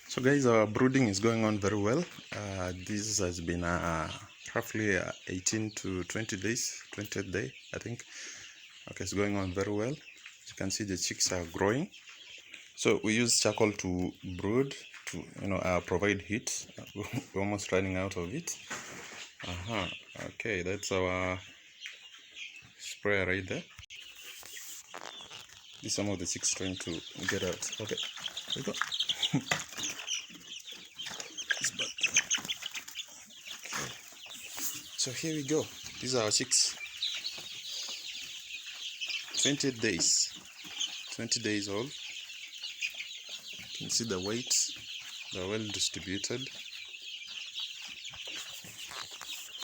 So guys, our brooding is going on very well. This has been roughly 18 to 20 days, 20th day I think. Okay, it's going on very well. As you can see, the chicks are growing. So we use charcoal to brood, to provide heat. We're almost running out of it. Okay, that's our sprayer right there. These are some of the chicks trying to get out. Okay, there we go. So here we go. These are our chicks. 20 days. 20 days old. You can see the weight. They're well distributed.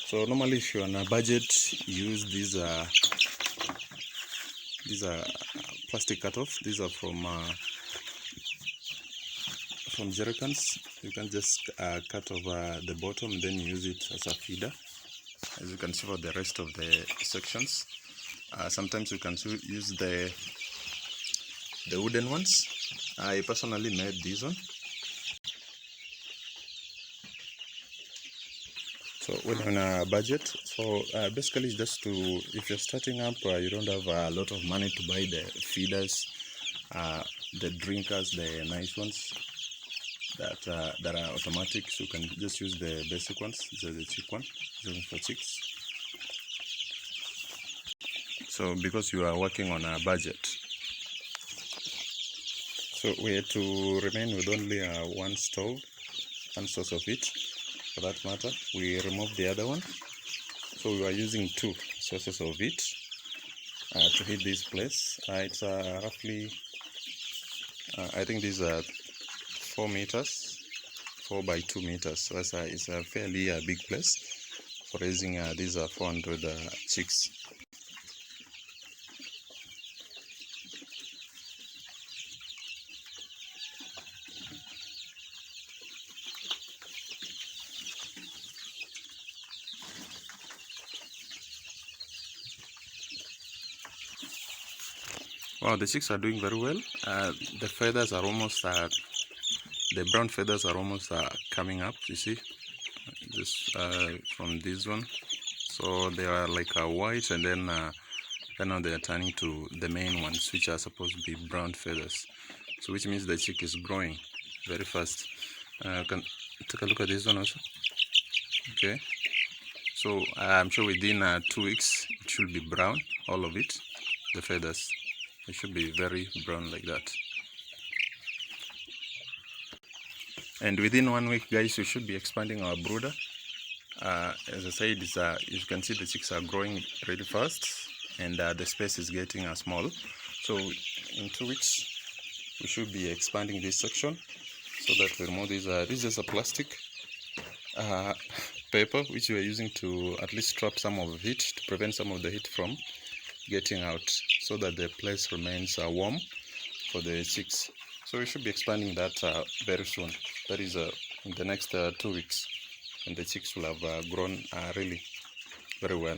So normally if you're on a budget, use these plastic cutoffs. These are from jerrycans. You can just cut over the bottom and then use it as a feeder, as you can see for the rest of the sections. Sometimes you can use the wooden ones. I personally made this one. So when on a budget, so basically just to, if you're starting up, you don't have a lot of money to buy the feeders, the drinkers, the nice ones that are automatic, so you can just use the basic ones. These are the cheap one. These are for chicks. So because you are working on a budget, so we had to remain with only one stove, one source of heat. For that matter, we removed the other one, so we are using two sources of heat to heat this place. It's roughly I think these are 4 meters, 4 by 2 meters. So it's a fairly big place for raising these 400 chicks. Wow, the chicks are doing very well. The feathers are almost, the brown feathers are almost coming up, you see, just from this one. So they are like white, and then now they are turning to the main ones, which are supposed to be brown feathers. So which means the chick is growing very fast. You can take a look at this one also. Okay, so I'm sure within 2 weeks it should be brown, all of it, the feathers. It should be very brown like that. And within 1 week, guys, we should be expanding our brooder. As I said, you can see the chicks are growing really fast, and the space is getting small. So in 2 weeks, we should be expanding this section, so that we remove this. This is a plastic paper which we are using to at least trap some of the heat, to prevent some of the heat from getting out, so that the place remains warm for the chicks. So we should be expanding that very soon. That is in the next 2 weeks, and the chicks will have grown really very well.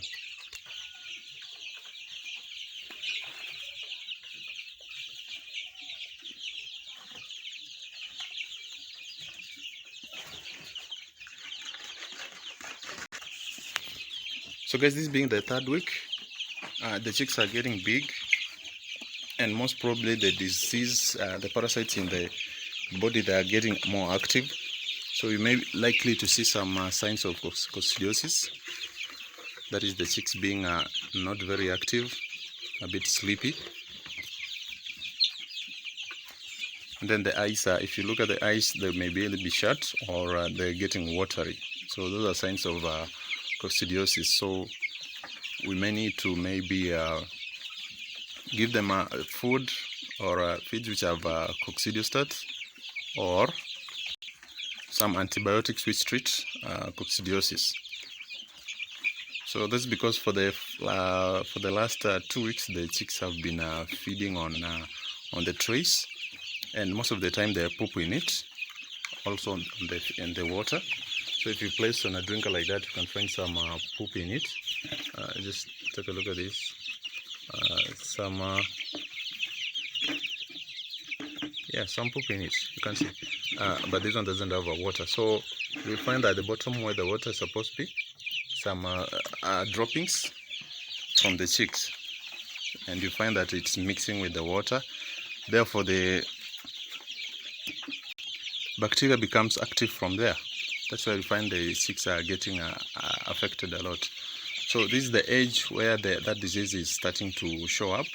So guys, this being the 3rd week, the chicks are getting big, and most probably the disease, the parasites in the body, they are getting more active. So you may be likely to see some signs of coccidiosis. That is the chicks being not very active, a bit sleepy. And then the eyes, if you look at the eyes, they may be a little bit shut, or they're getting watery. So those are signs of coccidiosis. So we may need to maybe give them food or feeds which have coccidiostat, or some antibiotics which treat coccidiosis. So that's because for the last 2 weeks, the chicks have been feeding on the trays, and most of the time they poop in it, also in the water. So if you place on a drinker like that, you can find some poop in it. Just take a look at this. Some poop in it, you can see. but this one doesn't have a water. So you find at the bottom where the water is supposed to be, some droppings from the chicks, and you find that it's mixing with the water. Therefore, the bacteria becomes active from there. That's why you find the chicks are getting affected a lot. So this is the age where that disease is starting to show up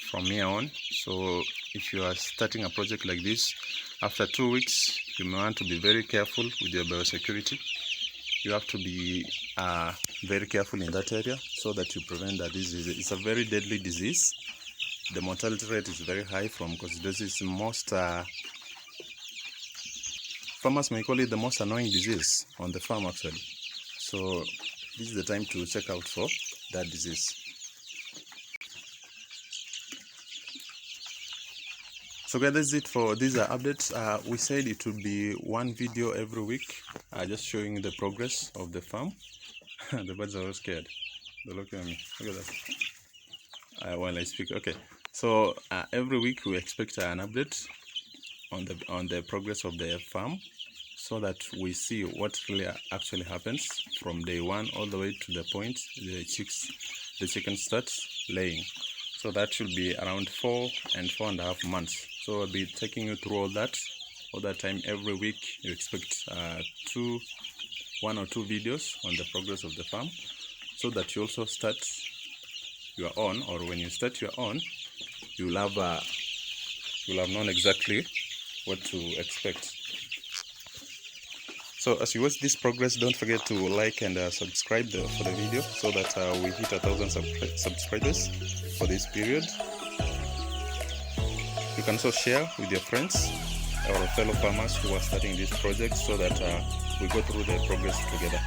from here on. So if you are starting a project like this, after 2 weeks, you may want to be very careful with your biosecurity. You have to be very careful in that area so that you prevent that disease. It's a very deadly disease. The mortality rate is very high from coccidiosis. Most farmers may call it the most annoying disease on the farm actually. So this is the time to check out for that disease. So guys, that's it for these updates. We said it would be one video every week, just showing the progress of the farm. The birds are all scared. They're looking at me. Look at that. While I speak, okay. So every week we expect an update on the progress of the farm, so that we see what really actually happens from day one all the way to the point the chicken starts laying. So that should be around 4 and 4.5 months. So I'll be taking you through all that time. Every week you expect 1 or 2 videos on the progress of the farm, so that you also start your own, or when you start your own, you'll have known exactly what to expect. So as you watch this progress, don't forget to like and subscribe for the video, so that we hit 1,000 subscribers for this period. You can also share with your friends or fellow farmers who are starting this project, so that we go through the progress together.